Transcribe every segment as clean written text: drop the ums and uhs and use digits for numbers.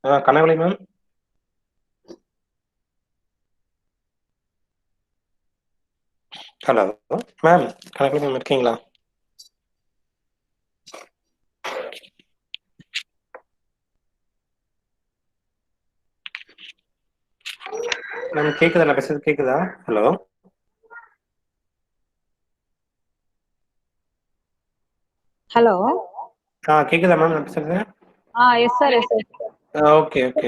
Kanavali ma'am. Hello, ma'am. Kanavali ma'am இருக்கீங்களா? Ma'am கேக்குதா? நான் பேசுறது கேக்குதா? ஹலோ. Hello. கேக்குதா மேம் நான் பேசுறது? Yes sir, yes sir. Okay okay.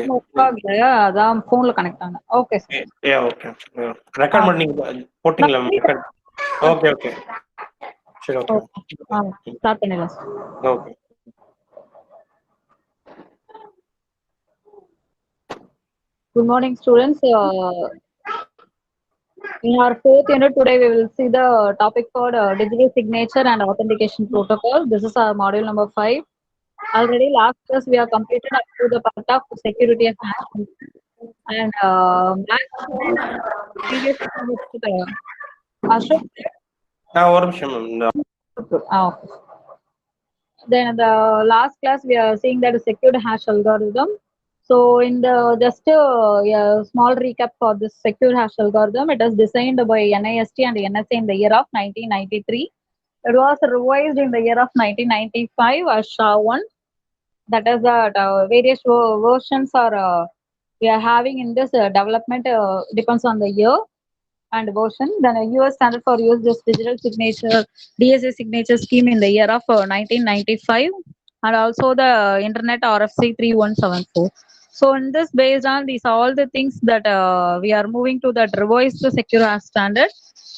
அதான் போன்ல கனெக்ட் ஆனேன். Okay sir. ஓகே. ரெக்கார்ட் பண்ணி போட்டிங்களா மேம்? ரெக்கார்ட். Okay okay. சரி ஓகே. ஸ்டார்ட் பண்ணிடலாம் sir. Okay. Good morning students. In our fourth unit today we will see the topic called digital signature and authentication protocol. This is our module number 5. Already last class we have completed up to the part of security and management. And previous Ashok. ஒரு நிமிஷம் ma'am. Okay. Then the last class we are seeing that secured hash algorithm. So in the just a small recap for this secure hash algorithm, it was designed by NIST and NSA in the year of 1993. It was revised in the year of 1995 as SHA-1. That is that various versions are we are having in this development depends on the year and version. Then a US standard for use this digital signature DSA signature scheme in the year of 1995, and also the Internet RFC 3174. So in this, based on these all the things that we are moving to that revised secure hash standard.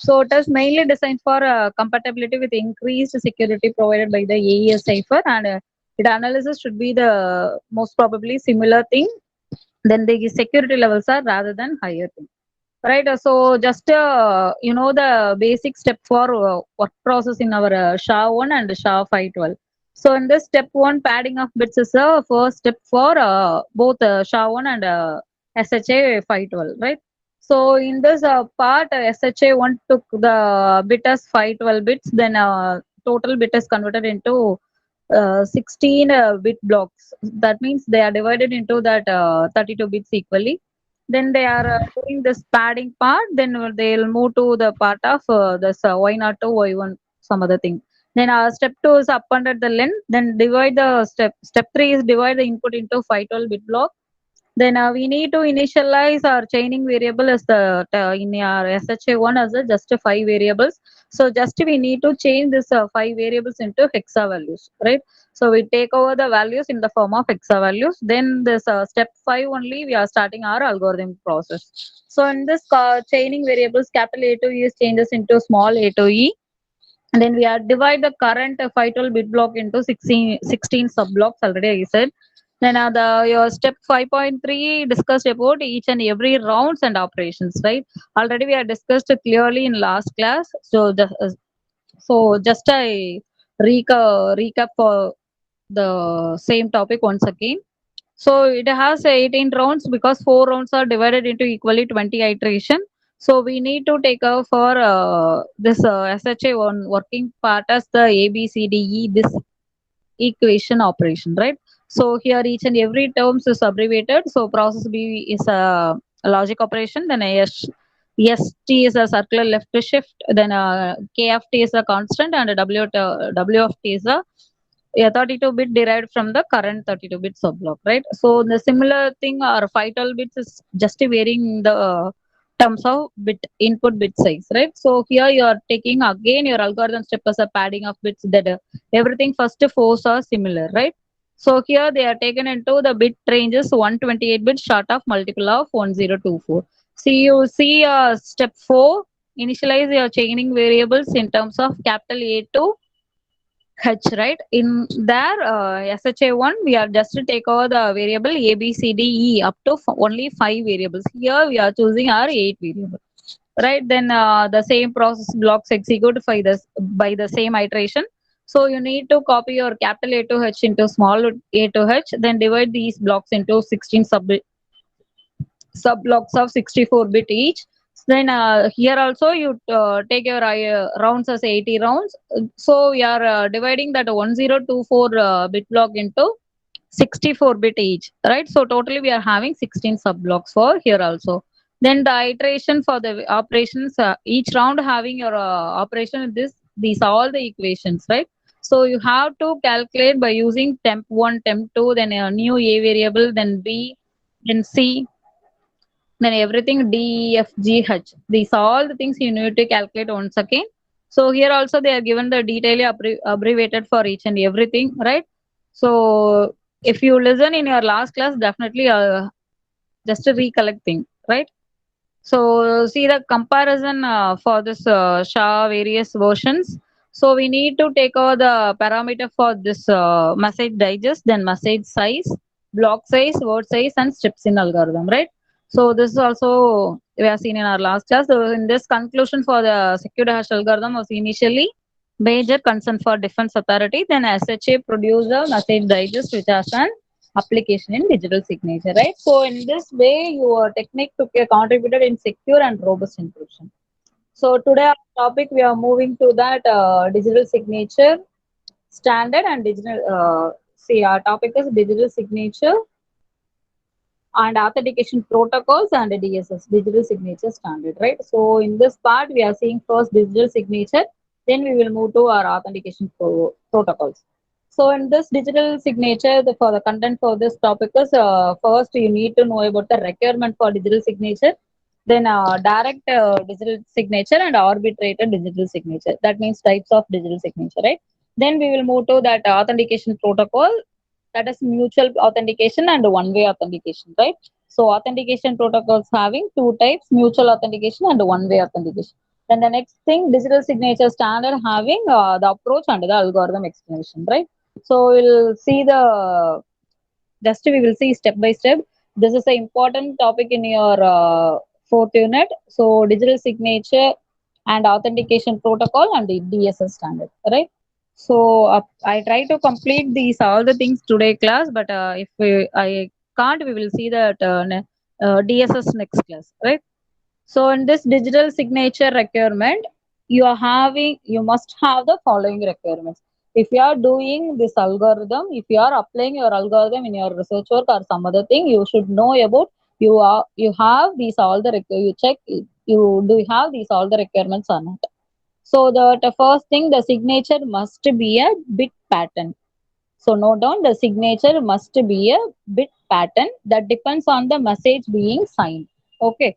So it is mainly designed for compatibility with increased security provided by the AES cipher, and its analysis should be the most probably similar thing. Then the security levels are rather than higher thing. Right. So just the basic step for work process in our SHA-1 and SHA-512. So in this step 1, padding of bits is the first step for both SHA-1 and SHA-512. Right. So in this part, SHA-1 took the bit as 512 bits, then total bit is converted into 16 bit blocks. That means they are divided into that 32 bits equally. Then they are doing this padding part, then they'll move to the part of this Y02, Y1, some other thing. Then step 2 is up under the length, then divide the step 3 is divide the input into 512 bit block. Then we need to initialize our chaining variable as the in our SHA-1 as a just 5 variables. So just we need to change this 5 variables into hexa values, right? So we take over the values in the form of hexa values. Then this step 5 only we are starting our algorithm process. So in this chaining variables, capital A to E is changes into small a to E. And then we are divide the current 512 bit block into 16 sub blocks already I said. Then your step 5.3 discussed about each and every rounds and operations, right? Already we have discussed clearly in last class. So just I recap for the same topic once again. So it has 18 rounds because 4 rounds are divided into equally 20 iteration. So we need to take for this SHA-1 working part as the ABCDE, this equation operation, right? So here each and every terms is abbreviated. So process B is a logic operation, then ST is a circular left shift, then KFT is a constant, and W of T is a 32-bit derived from the current 32-bit subblock, right? So the similar thing or 512 bits is just varying the terms of bit input bit size, right? So here you are taking again your algorithm step as a padding of bits that everything first fours are similar, right? So here they are taken into the bit ranges 128 bits short of multiple of 1024. See you see step 4, initialize your chaining variables in terms of capital A to H, right? In there, SHA-1, we are just to take over the variable A, B, C, D, E up to only 5 variables. Here we are choosing our 8 variables, right? Then the same process blocks execute by the same iteration. So you need to copy your capital A to H into small a to H, then divide these blocks into 16 sub blocks of 64 bit each. Then here also you take your rounds as 80 rounds. So we are dividing that 1024 bit block into 64-bit each, right? So totally we are having 16 subblocks for here also. Then the iteration for the operations, each round having your operation, these are all the equations, right? So you have to calculate by using temp1, temp2, then a new a variable, then b, then c, then everything D, E, F, G, H. These are all the things you need to calculate once again. So here also they are given the detail abbreviated for each and everything, right? So if you listen in your last class, definitely just a recollecting, right? So see the comparison for this SHA various versions. So we need to take over the parameter for this message digest, then message size, block size, word size, and steps in algorithm, right? So this is also we have seen in our last class. So in this conclusion for the secure hash algorithm was initially major concern for defense authority. Then SHA produced a message digest which has an application in digital signature, right? So in this way, your technique took a contributed in secure and robust encryption. So today our topic we are moving to that digital signature standard and digital. See, our topic is digital signature and authentication protocols and DSS, digital signature standard, right? So in this part, we are seeing first digital signature, then we will move to our authentication protocols. So in this digital signature, for the content for this topic is first you need to know about the requirement for digital signature, then direct digital signature and arbitrated digital signature. That means types of digital signature, right? Then we will move to that authentication protocol, that is mutual authentication and one-way authentication, right? So authentication protocols having two types, mutual authentication and one-way authentication. Then the next thing, digital signature standard having the approach and the algorithm explanation, right? So we'll see the, just we will see step by step. This is an important topic in your fourth unit. So digital signature and authentication protocol and the DSS standard, right? So I try to complete these all the things today class, but if I can't, we will see that DSS next class, right? So in this digital signature requirement, you must have the following requirements. If you are doing this algorithm, if you are applying your algorithm in your research work or some other thing, you should know about you have these all the you check you do have these all the requirements or not. So the first thing, the signature must be a bit pattern. So note down, the signature must be a bit pattern that depends on the message being signed. Okay.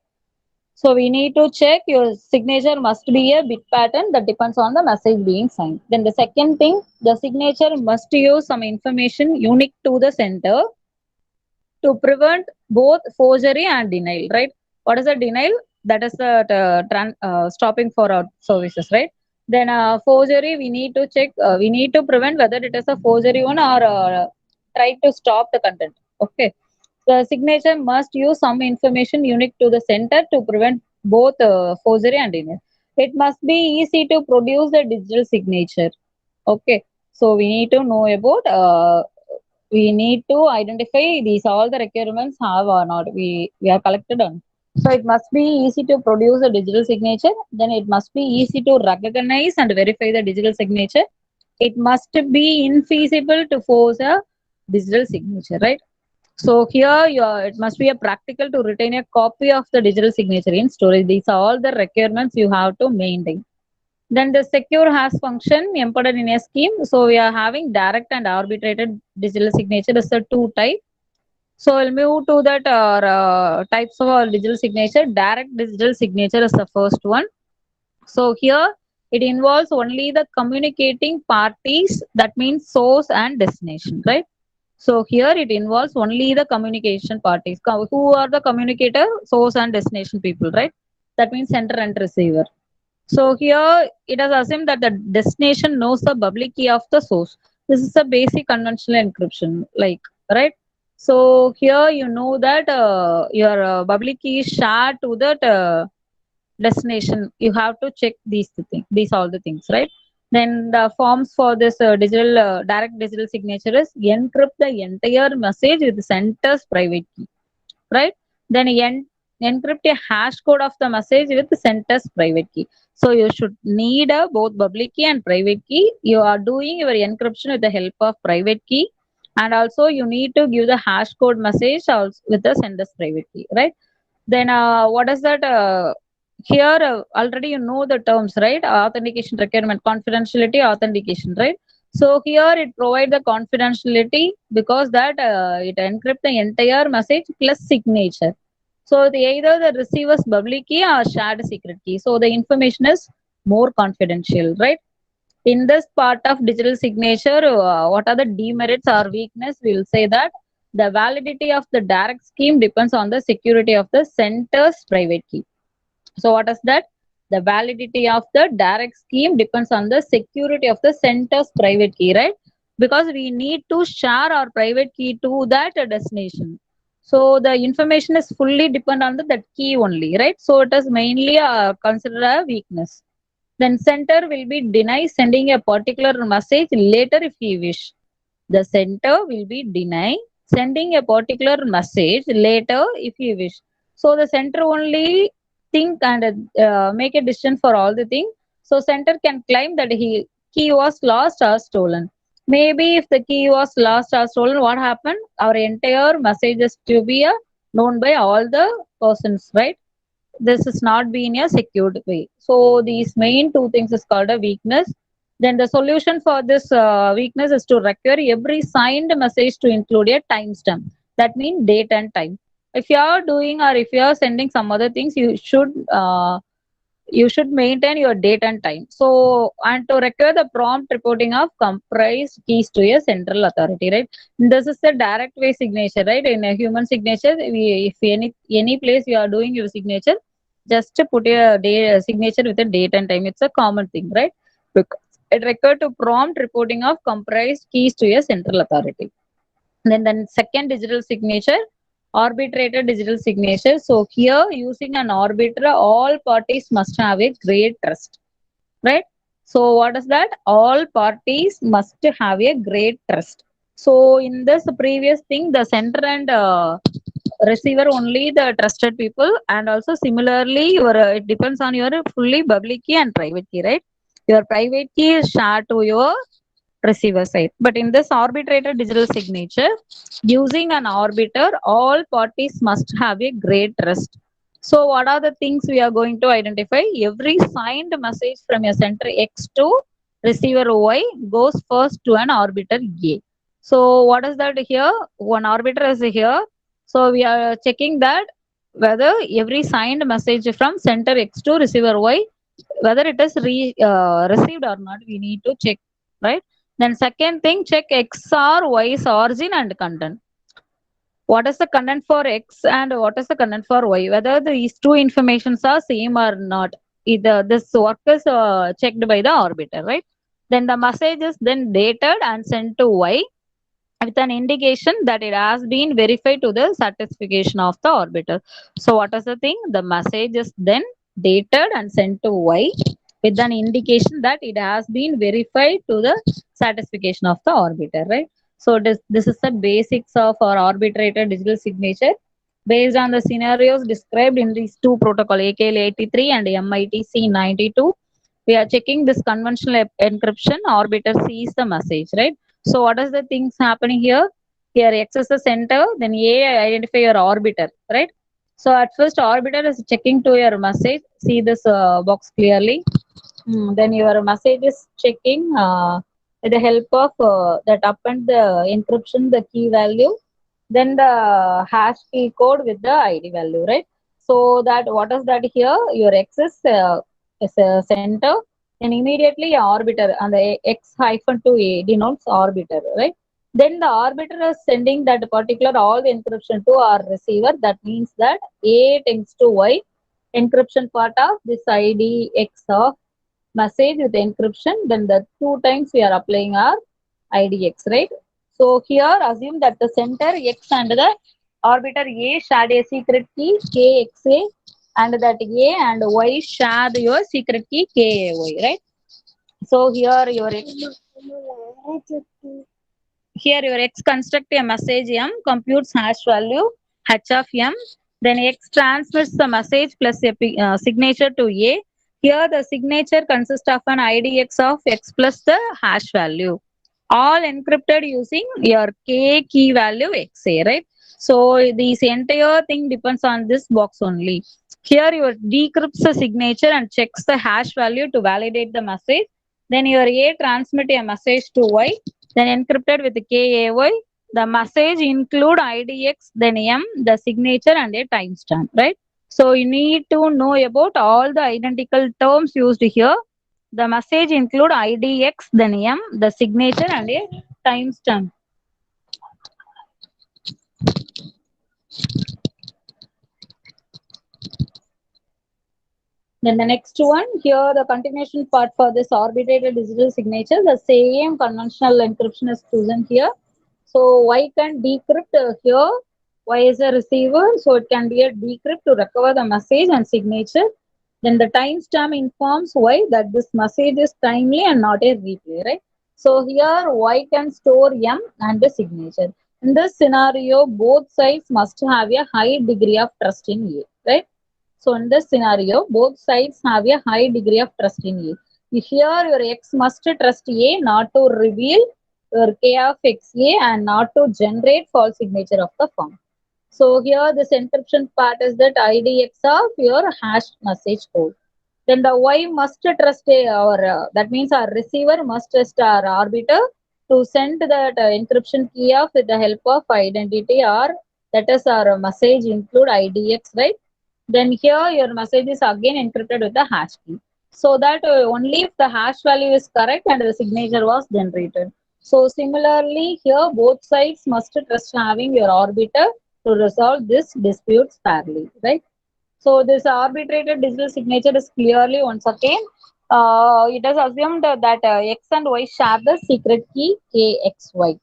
So we need to check your signature must be a bit pattern that depends on the message being signed. Then the second thing, the signature must use some information unique to the sender to prevent both forgery and denial, right? What is a denial? That is the stopping for our services, right? Then forgery, we need to check, we need to prevent whether it is a forgery one or try to stop the content. Okay. The signature must use some information unique to the center to prevent both forgery and denial. It must be easy to produce the digital signature. Okay. So we need to know about we need to identify these all the requirements have or not we are collected on. So it must be easy to produce a digital signature, then it must be easy to recognize and verify the digital signature. It must be infeasible to force a digital signature, right? So here it must be a practical to retain a copy of the digital signature in storage. These are all the requirements you have to maintain. Then the secure hash function embedded in a scheme. So we are having direct and arbitrated digital signature as the two type. So we'll move to that types of our digital signature. Direct digital signature is the first one. So here it involves only the communicating parties, that means source and destination, right? So here it involves only the communication parties. Who are the communicator? Source and destination people, right? That means sender and receiver. So here it has assumed that the destination knows the public key of the source. This is a basic conventional encryption, like, right? So here you know that your public key is shared to that destination. You have to check these things, these all the things, right? Then the forms for this digital direct digital signature is encrypt the entire message with the sender's private key, right? Then encrypt a hash code of the message with the sender's private key. So you should need both public key and private key. You are doing your encryption with the help of private key, and also you need to give the hash code message also with the sender's private key, right? Then what is that? Here already you know the terms, right? Authentication requirement, confidentiality, authentication, right? So here it provides the confidentiality because that it encrypt the entire message plus signature. So either the receiver's public key or shared secret key. So the information is more confidential, right? In this part of digital signature, what are the demerits or weakness? We'll say that the validity of the direct scheme depends on the security of the center's private key. So what is that? The validity of the direct scheme depends on the security of the center's private key, right? Because we need to share our private key to that destination. So the information is fully dependent on that key only, right? So it is mainly considered a weakness. Then center will be deny sending a particular message later if he wish. The center will be deny sending a particular message later if you wish. So the center only think and make a decision for all the thing. So center can claim that he key was lost or stolen. Maybe if the key was lost or stolen, what happened? Our entire message is to be known by all the persons, right? This is not being a secured way. So these main two things is called a weakness. Then the solution for this weakness is to require every signed message to include a timestamp. That means date and time. If you are doing or if you are sending some other things, you should maintain your date and time. So, and to require the prompt reporting of comprised keys to a central authority, right? This is the direct way signature, right? In a human signature, if any place you are doing your signature, just to put a day, signature with a date and time. It's a common thing, right? Because it required to prompt reporting of comprised keys to a central authority. Then second digital signature, arbitrator digital signature. So here using an arbiter, all parties must have a great trust, right? So what is that? All parties must have a great trust. So in this previous thing, the sender and receiver only the trusted people, and also similarly your it depends on your fully public key and private key, right? Your private key is shared to your receiver side. But in this arbitrator digital signature, using an arbiter, all parties must have a great trust. So, what are the things we are going to identify? Every signed message from a sender X to receiver Y goes first to an arbiter A. So, what is that here? One arbiter is here. So, we are checking that whether every signed message from sender X to receiver Y, whether it is received or not, we need to check, right? Then second thing, check XR, Y's origin and content. What is the content for X and what is the content for Y? Whether these two informations are same or not. Either this work is checked by the arbiter, right? Then the message is then dated and sent to Y with an indication that it has been verified to the satisfaction of the arbiter. So what is the thing? The message is then dated and sent to Y with an indication that it has been verified to the satisfaction of the arbiter, right? So this is the basics of our arbitrator digital signature based on the scenarios described in these two protocols, AKL 83 and MITC 92. We are checking this conventional encryption. Arbiter sees the message, right? So what is the things happening here? Here X is the center, then A identify your arbiter, right? So at first arbiter is checking to your message. See this box clearly. Then your message is checking with the help of that append the encryption, the key value, then the hash key code with the ID value, right? So that what is that here? Your X is a center, and immediately arbiter and the X hyphen to A denotes arbiter, right? Then the arbiter is sending that particular all the encryption to our receiver. That means that A tends to Y encryption part of this ID X of message with encryption, then the two times we are applying our IDX, right? So here assume that the center X and the arbiter A shared a secret key KXA, and that A and Y shared your secret key KAY, right? So here your X construct a message M, computes hash value H of M, then X transmits the message plus a signature to A. Here the signature consists of an IDX of X plus the hash value. all encrypted using your K key value XA, right? So this entire thing depends on this box only. Here you decrypts the signature and checks the hash value to validate the message. Then your A transmit a message to Y, then encrypted with KAY. The message include IDX, then M, the signature and a timestamp, right? So you need to know about all the identical terms used here. The message include IDX, then M, the signature and a timestamp. Then the next one, here the continuation part for this arbitrated digital signature, the same conventional encryption is chosen here. So Y can decrypt here. Y is a receiver, so it can be a decrypt to recover the message and signature. Then the timestamp informs Y that this message is timely and not a replay, right? So here Y can store M and the signature. In this scenario, both sides must have a high degree of trust in A, right? So in this scenario, both sides have a high degree of trust in A. Here your X must trust A not to reveal your K of XA and not to generate false signature of the firm. So here this encryption part is that IDX of your hash message code. Then the Y must trust a, or that means our receiver must trust our arbiter to send that encryption key of with the help of identity, or that is our message include IDX, right? Then here your message is again encrypted with the hash key. So that only if the hash value is correct and the signature was generated. So similarly here both sides must trust having your arbiter to resolve this disputes fairly, right? So this arbitrated digital signature is clearly once again, it is assumed that X and Y share the secret key KXY.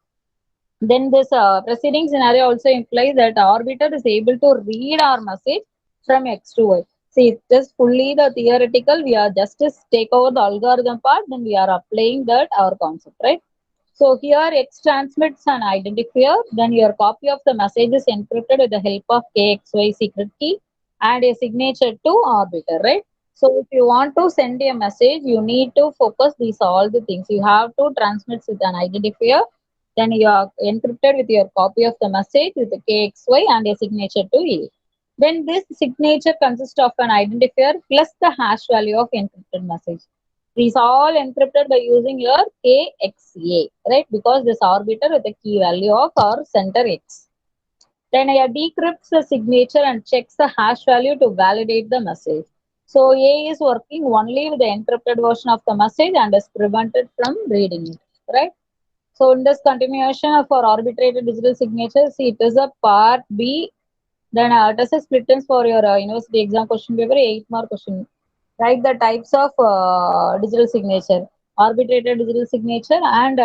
Then this preceding scenario also implies that arbiter is able to read our message from X to Y. See, it is fully the theoretical. We are just to take over the algorithm part, then we are applying that our concept, right? So here X transmits an identifier, then your copy of the message is encrypted with the help of KXY secret key and a signature to arbiter, right? So if you want to send a message, you need to focus these all the things. You have to transmit with an identifier, then you are encrypted with your copy of the message with the KXY and a signature to A. Then this signature consists of an identifier plus the hash value of encrypted message. These all encrypted by using your KXA, right? Because this arbiter with the key value of our center X. Then I decrypts the signature and checks the hash value to validate the message. So A is working only with the encrypted version of the message and is prevented from reading it, right? So in this continuation of our arbitrated digital signature, see it is a part B. Then it is a split ends for your university exam question paper, 8 mark question. Write the types of digital signature, arbitrated digital signature and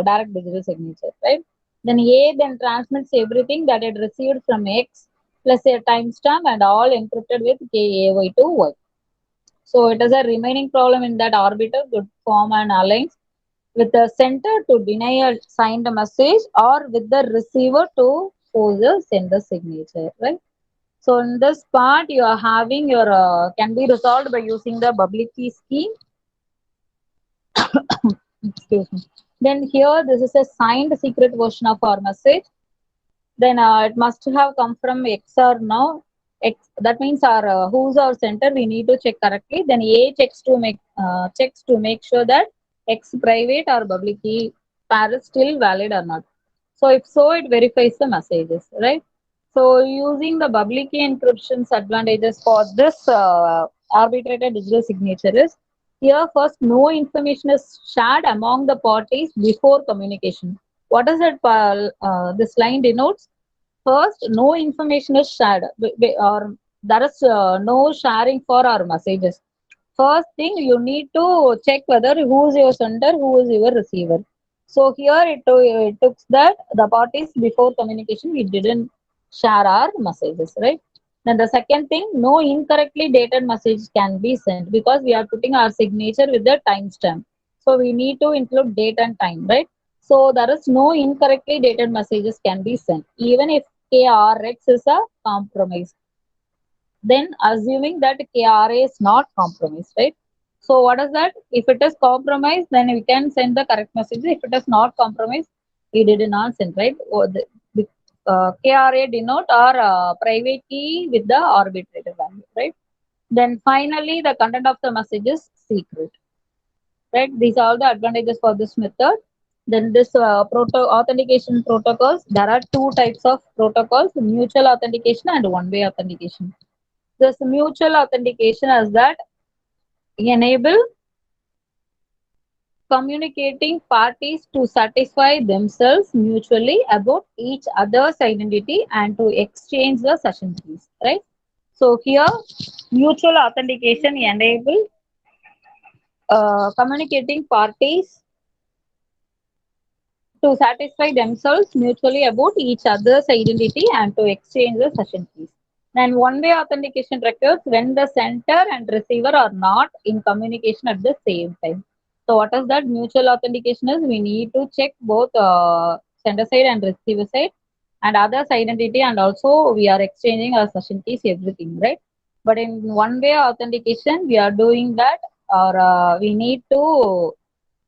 direct digital signature, right? Then A then transmits everything that it received from X plus a timestamp and all encrypted with KAY to Y. So it is a remaining problem in that arbiter could form an alliance with the sender to deny a signed message or with the receiver to force the sender signature, right? So in this part, you are having your can be resolved by using the public key scheme. Excuse me. Then here, this is a signed secret version of our message. Then it must have come from X or no. X, that means our who's our center. We need to check correctly. Then A checks to make sure that X private or public key pair is still valid or not. So if so, it verifies the messages, right? So using the public key encryption's advantages for this arbitrated digital signature is here first no information is shared among the parties before communication. What does it this line denotes? First, no information is shared or there is no sharing for our messages. First thing you need to check whether who is your sender, who is your receiver. So here it took that the parties before communication we didn't share our messages, right? Then the second thing, no incorrectly dated message can be sent because we are putting our signature with the timestamp. So we need to include date and time, right? So there is no incorrectly dated messages can be sent, even if KRX is a compromise. Then assuming that KRA is not compromised, right? So what is that? If it is compromised, then we can send the correct message. If it is not compromised, we did not send, right? Or the KRA denote or private key with the arbitrator value, right? Then finally, the content of the message is secret, right? These are all the advantages for this method. Then this authentication protocols, there are two types of protocols: mutual authentication and one-way authentication. This mutual authentication is that enable communicating parties to satisfy themselves mutually about each other's identity and to exchange the session keys, right? So here, mutual authentication enable communicating parties to satisfy themselves mutually about each other's identity and to exchange the session keys. And one-way authentication requires when the sender and receiver are not in communication at the same time. So what is that? Mutual authentication is we need to check both sender side and receiver side and others' identity, and also we are exchanging our session keys, everything, right? But in one-way authentication, we are doing that, or we need to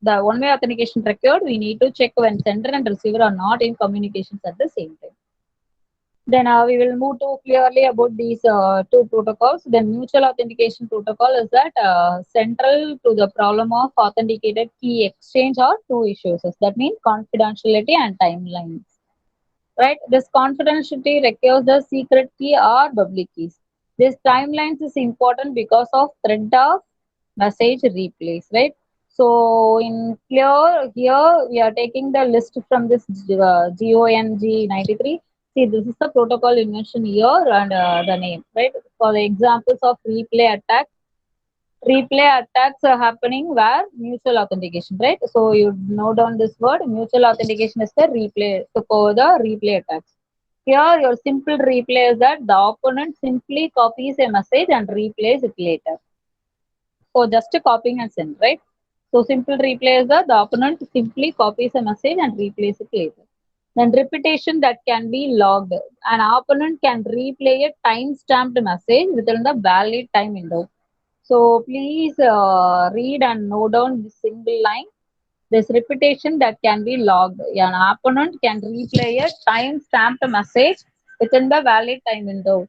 the one-way authentication record, we need to check when sender and receiver are not in communications at the same time. Then we will move to clearly about these two protocols. Then mutual authentication protocol is that central to the problem of authenticated key exchange are two issues. That means confidentiality and timelines. Right? This confidentiality requires the secret key or public keys. This timelines is important because of thread of message replays, right? So in clear here we are taking the list from this GONG 93. See, this is the protocol invention here and the name, right? For the examples of replay attacks, replay attacks are happening where mutual authentication, right? So you note down this word, mutual authentication is the replay to cover the replay attacks. Here your simple replay is that the opponent simply copies a message and replays it later. So just copying and send, right? So simple replay is that the opponent simply copies a message and replays it later. Then repetition that can be logged. An opponent can replay a time-stamped message within the valid time window. So please read and note down this single line. This repetition that can be logged. An opponent can replay a time-stamped message within the valid time window.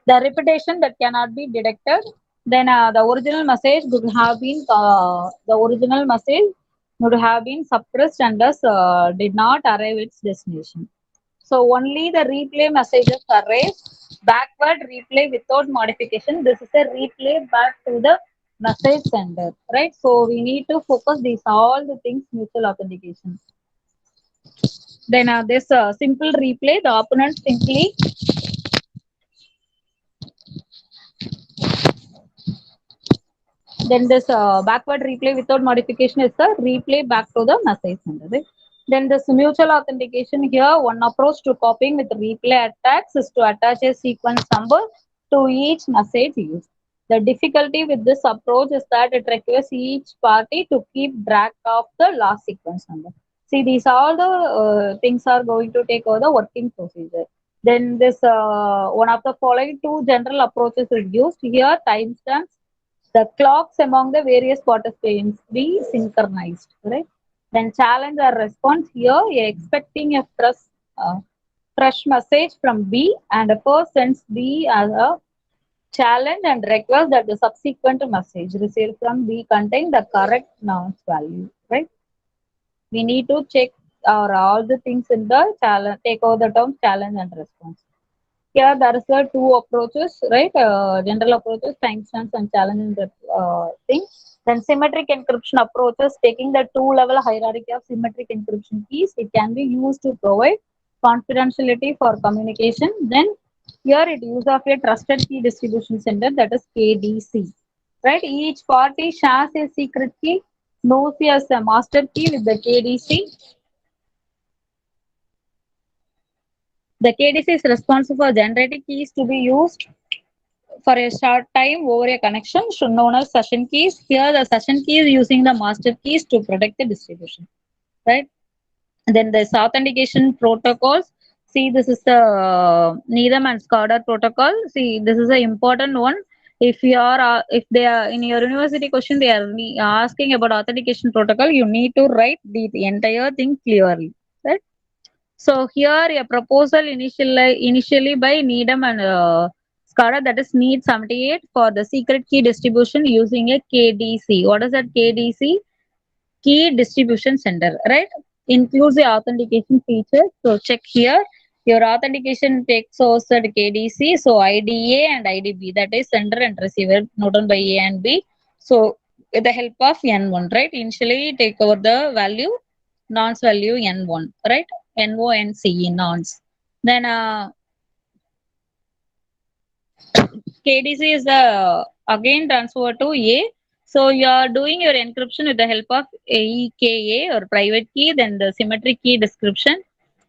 The repetition that cannot be detected, then the original message would have been suppressed and thus did not arrive its destination. So only the replay messages arrive. Backward replay without modification. This is a replay back to the message sender, right? So we need to focus these all the things mutual authentication. Then this simple replay, the opponent simply then this backward replay without modification is the replay back to the message sender. Right? Then this mutual authentication here, one approach to copying with replay attacks is to attach a sequence number to each message used. The difficulty with this approach is that it requires each party to keep track of the last sequence number. See, these all the things are going to take over the working procedure. Then this one of the following two general approaches is used here: timestamps. The clocks among the various participants be synchronized, right? Then challenge or response here, you're expecting a fresh message from B and the first sends B as a challenge and request that the subsequent message received from B contain the correct nonce value, right? We need to check all the things in the challenge, take over the terms challenge and response. Here there is the two approaches, right? General approaches, timestamps and challenge and thing. Then symmetric encryption approaches, taking the two-level hierarchy of symmetric encryption keys. It can be used to provide confidentiality for communication. Then here it uses of a trusted key distribution center, that is KDC. Right? Each party shares a secret key, knows as a master key with the KDC. The KDC is responsible for generating keys to be used for a short time over a connection, known as session keys. Here, the session key is using the master keys to protect the distribution, right? And then there's authentication protocols. See, this is the Needham and Scudder protocol. See, this is an important one. If you are, if they are in your university question, they are asking about authentication protocol, you need to write the entire thing clearly, right? So here a proposal initially by Needham and SCADA, that is NEED 78, for the secret key distribution using a KDC. What is that KDC? Key distribution center, right? Includes the authentication feature. So check here. Your authentication takes source at KDC. So IDA and IDB, that is sender and receiver, noted by A and B. So with the help of N1, right? Initially take over the value, nonce value N1, right? NONCE, nonce. Then KDC is the again transfer to A. So you are doing your encryption with the help of AEKA or private key, then the symmetric key description.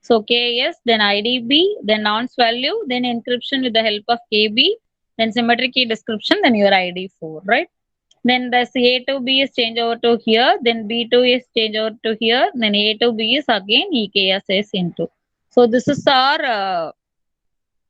So KS, then IDB, then nonce value, then encryption with the help of KB, then symmetric key description, then your ID4, right? Then the A to B is change over to here, then B to is change over to here, then A to B is again EKSS into. So this is our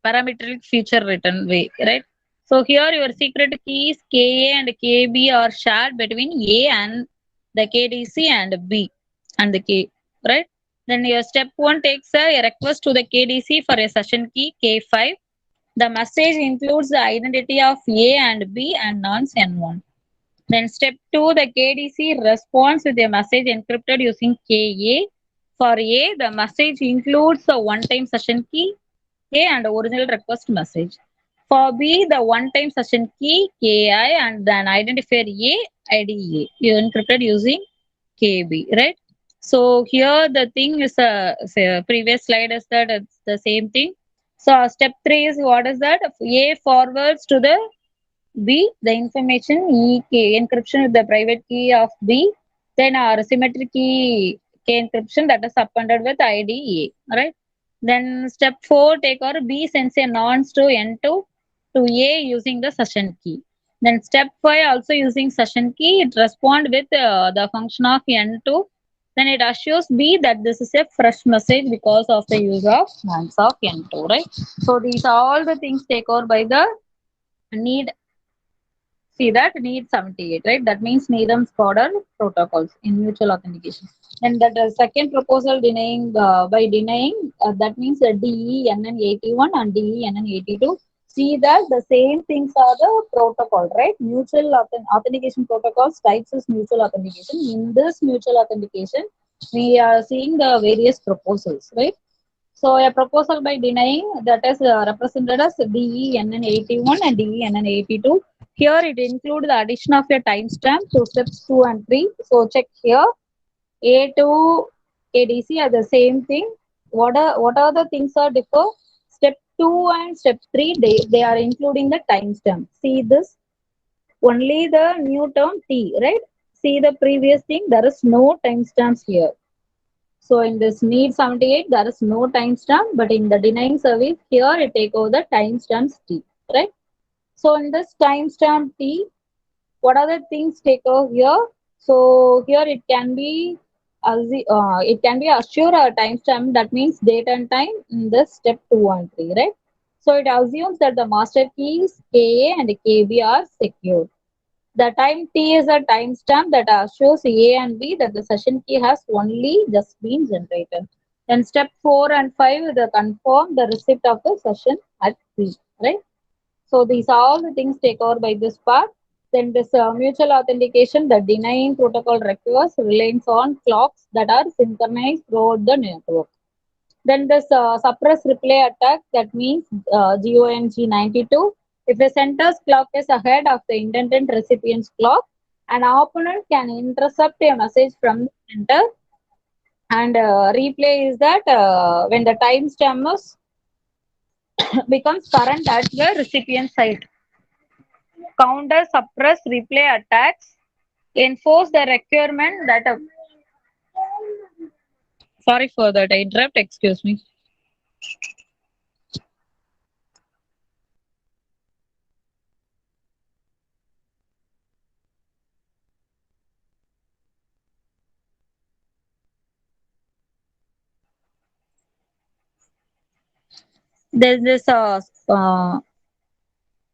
parametric feature written way, right? So here your secret keys KA and KB are shared between A and the KDC and B and the K, right? Then your step one takes a request to the KDC for a session key K5. The message includes the identity of A and B and nonce N1. Then step two, the KDC responds with a message encrypted using KA. For A, the message includes a one-time session key K and original request message. For B, the one-time session key KI and then identifier A, IDA. You encrypted using KB, right? So here the thing is, previous slide is that it's the same thing. So step three is what is that? A forwards to the B, the information EK encryption with the private key of B, then our symmetric key K encryption that is appended with ID A, right? Then step 4, take our B sends a nonce to N2 to A using the session key. Then step 5 also using session key, it respond with the function of N2. Then it assures B that this is a fresh message because of the use of nonce of N2, right? So these are all the things take over by the need. See that need 78, right? That means Needham's border protocols in mutual authentication. And that second proposal denying by denying that means DENN 81 and DENN 82. See that the same things are the protocol, right? Mutual authentication protocols types is mutual authentication. In this mutual authentication, we are seeing the various proposals, right? So a proposal by denying that is represented as DENN 81 and DENN 82. Here it includes the addition of a timestamp to steps 2 and 3. So check here. A to KDC are the same thing. What are the things are differ? Step 2 and step 3, they are including the timestamp. See this, only the new term T, right? See the previous thing, there is no timestamps here. So in this need 78, there is no timestamp, but in the denying service, here it take over the timestamps T, right? So in this timestamp T, what are the things take over here? So here it can be assure a timestamp, that means date and time in this step 2 and 3, right? So it assumes that the master keys KA and KB are secure. The time T is a timestamp that shows A and B that the session key has only just been generated. Then step 4 and 5 the confirm the receipt of the session at B, right? So these are all the things take over by this part. Then this mutual authentication, the denying protocol requires reliance on clocks that are synchronized throughout the network. Then this suppress replay attack, that means GONG92. If the center's clock is ahead of the intended recipient's clock, an opponent can intercept a message from the center. And replay is that when the timestamp becomes current at the recipient side. Counter suppress replay attacks enforce the requirement that sorry for that I interrupt, excuse me. There's this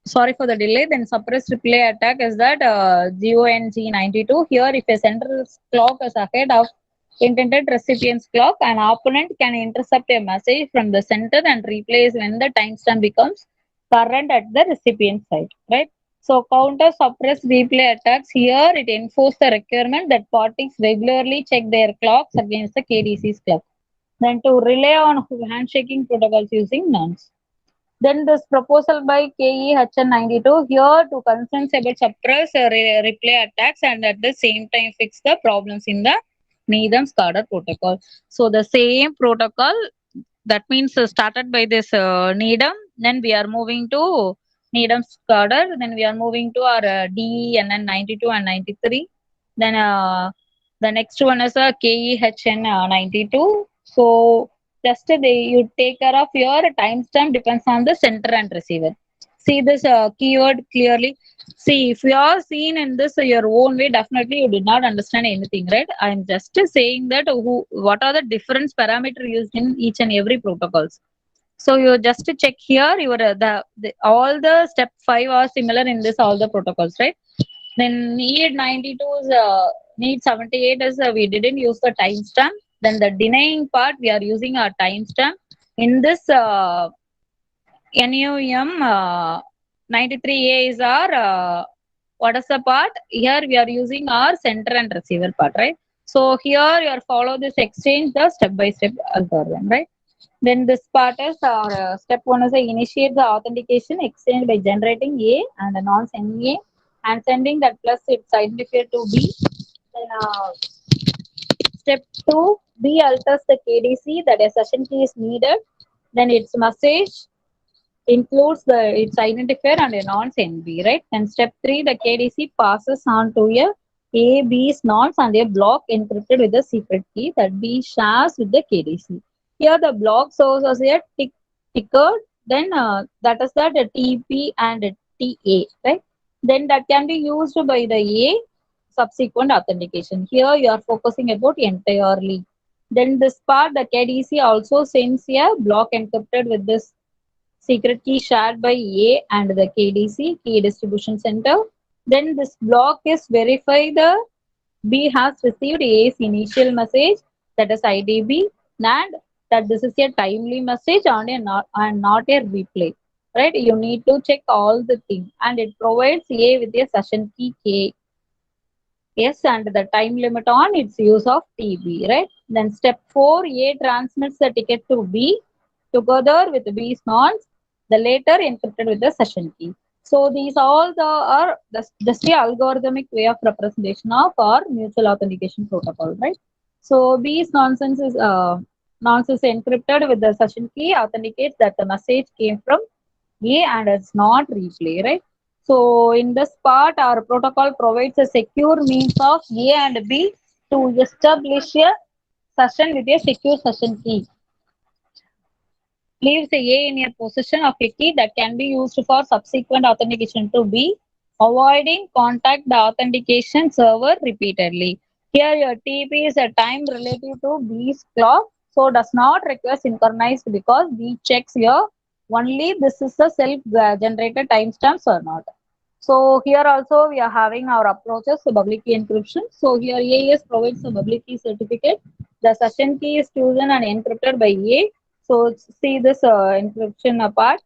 sorry for the delay. Then suppressed replay attack is that GONG92. Here, if a central clock is ahead of intended recipient's clock, an opponent can intercept a message from the center and replace when the timestamp becomes current at the recipient side, right? So counter suppressed replay attacks here, it enforces the requirement that parties regularly check their clocks against the KDC's clock. Then to rely on handshaking protocols using nonce. Then this proposal by KEHN92 here to concerns about suppress replay attacks and at the same time fix the problems in the Needham-Scarder protocol. So the same protocol that means started by this Needham, then we are moving to Needham-Scarder, then we are moving to our DE and then 92 and 93. Then the next one is a KEHN 92. So just you take care of your timestamp depends on the center and receiver. See this keyword clearly. See, if you are seen in this your own way, definitely you did not understand anything, right? I'm just saying that what are the different parameter used in each and every protocols. So you just check here your the all the step 5 are similar in this all the protocols, right? Then need 92 is need 78 is we didn't use the timestamp. Then the denying part we are using our timestamp. In this NUM 93A is our what is the part? Here we are using our center and receiver part, right? So here you are follow this exchange the step by step algorithm, right? Then this part is our step 1 is initiate the authentication exchange by generating A and a nonce NA and sending that plus its identifier to B. Then step 2, B alters the KDC that a session key is needed. Then its message includes its identifier and a nonce NB, right? And step 3, the KDC passes on to a B's nonce and a block encrypted with the secret key that B shares with the KDC. Here the block shows as a ticker, then that is that a TP and a TA, right? Then that can be used by the A subsequent authentication. Here you are focusing about entirely. Then this part, the KDC also sends a block encrypted with this secret key shared by A and the KDC, key distribution center. Then this block is verified the B has received A's initial message, that is IDB, and that this is a timely message and not a replay. Right? You need to check all the things, and it provides A with a session key K. Yes, and the time limit on its use of TB, right? Then step 4, A transmits the ticket to B together with B's nonce, the later encrypted with the session key. So these all are just the algorithmic way of representation of our mutual authentication protocol, right? So B's nonce is encrypted with the session key, authenticates that the message came from A and it's not replay, right? So in this part, our protocol provides a secure means of A and B to establish a session with a secure session key. Leaves A in a possession of a key that can be used for subsequent authentication to B, avoiding contact the authentication server repeatedly. Here your TP is a time relative to B's clock, so does not require synchronized because B checks your only this is a self-generated timestamps or not. So here also we are having our approaches to public key encryption. So here AES provides a public key certificate. The session key is chosen and encrypted by A. So see this encryption part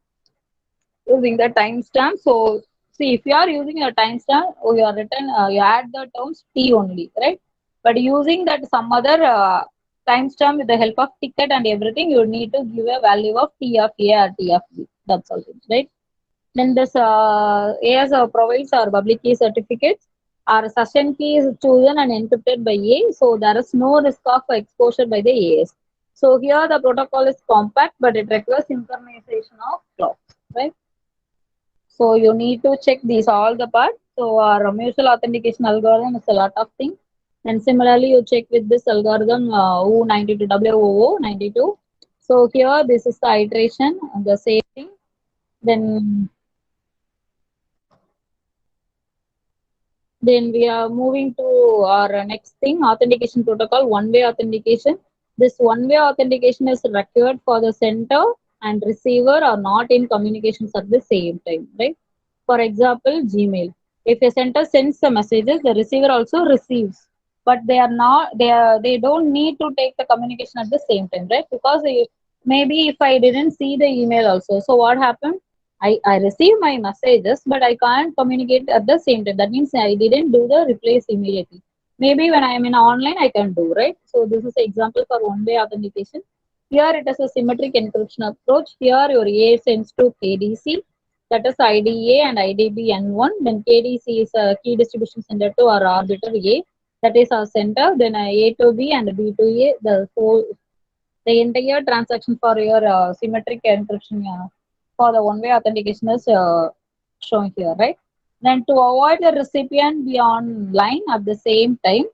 using the timestamp. So see if you are using a timestamp, you are written you add the terms T only, right? But using that some other timestamp with the help of ticket and everything, you need to give a value of T of A or T of B. That's all, right? Then this AS provides our public key certificates. Our session key is chosen and encrypted by A, so there is no risk of exposure by the AS. So here the protocol is compact, but it requires synchronization of clocks, right? So you need to check these all the parts. So our mutual authentication algorithm is a lot of things. And similarly, you check with this algorithm U92 WOO92. So here this is the iteration, the same thing. Then we are moving to our next thing, authentication protocol, one-way authentication. This one-way authentication is required for the sender and receiver are not in communications at the same time, right? For example, Gmail. If a sender sends the messages, the receiver also receives. But they are not. They don't need to take the communication at the same time, right? Because maybe if I didn't see the email also, so what happened? I receive my messages, but I can't communicate at the same time. That means I didn't do the replace immediately. Maybe when I am in online, I can do, right? So this is an example for one-way authentication. Here it is a symmetric encryption approach. Here your A sends to KDC, that is IDA and IDB N1. Then KDC is a key distribution center to our arbiter A, that is our center. Then A to B and B to A, the entire transaction for your symmetric encryption for the one-way authentication is shown here, right? Then to avoid the recipient be online at the same time,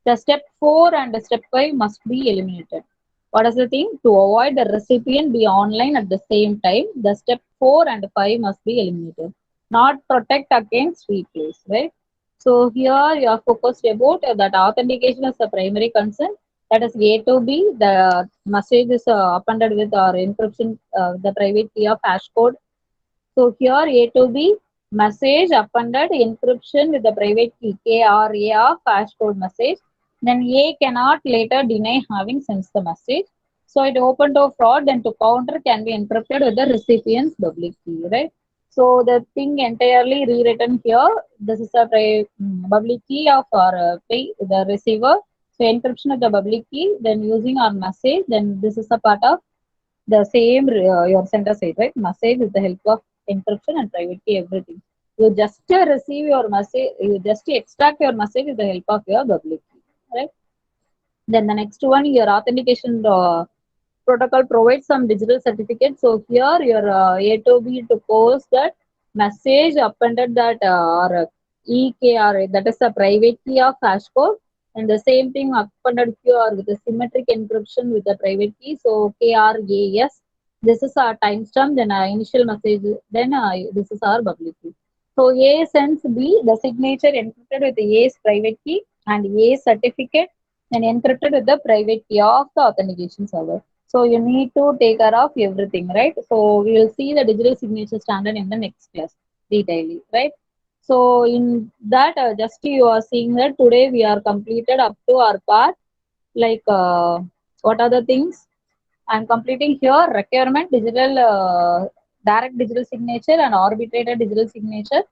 the step 4 and the step 5 must be eliminated. What is the thing? To avoid the recipient be online at the same time, the step 4 and 5 must be eliminated. Not protect against replace, right? So here you are focused about that authentication is the primary concern. That is A to B. The message is appended with our encryption, the private key of hash code. So here A to B message appended encryption with the private key KRA of hash code message. Then A cannot later deny having sent the message. So it open to fraud, then to counter can be encrypted with the recipient's public key, right? So the thing entirely rewritten here. This is a public key of our the receiver. So encryption of the public key, then using our message, then this is a part of the same your sender side, right? Message with the help of encryption and private key, everything. You just receive your message, you just extract your message with the help of your public key, right? Then the next one, your authentication protocol provides some digital certificate. So here your A to B to post that message appended that or EKR, that is a private key of hash code, and the same thing appended here with the symmetric encryption with the private key. So KRAS, this is our timestamp, then our initial message, then this is our public key. So A sends B the signature encrypted with A's private key and A certificate and encrypted with the private key of the authentication server. So you need to take care of everything, right? So we will see the digital signature standard in the next class detailedly, right? So in that, just you are seeing that today we are completed up to our part. Like what are the things? I'm completing here requirement digital direct digital signature and arbitrated digital signature.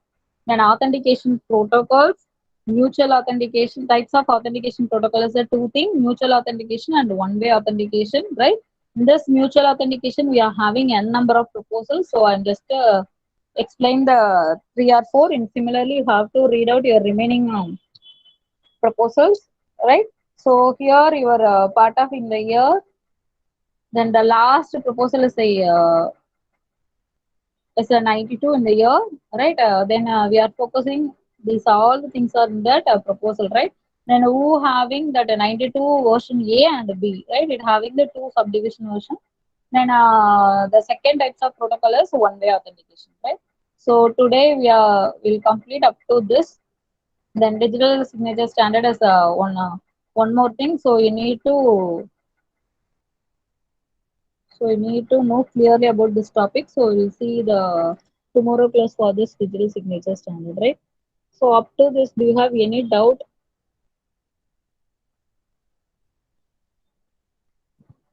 Then authentication protocols, mutual authentication, types of authentication protocol is the two things, mutual authentication and one-way authentication, right? In this mutual authentication, we are having n number of proposals. So I'm just explain the 3 or 4. And similarly, you have to read out your remaining proposals, right? So here your part of in the year. Then the last proposal is a 92 in the year, right? Then we are focusing, these all the things are in that proposal, right? Then who having that 92 version A and B, right? It having the two subdivision version. Then the second types of protocol is one-way authentication, right? So today will complete up to this. Then digital signature standard is one more thing. So you need to know clearly about this topic. So we'll see the tomorrow class for this digital signature standard, right? So up to this, do you have any doubt?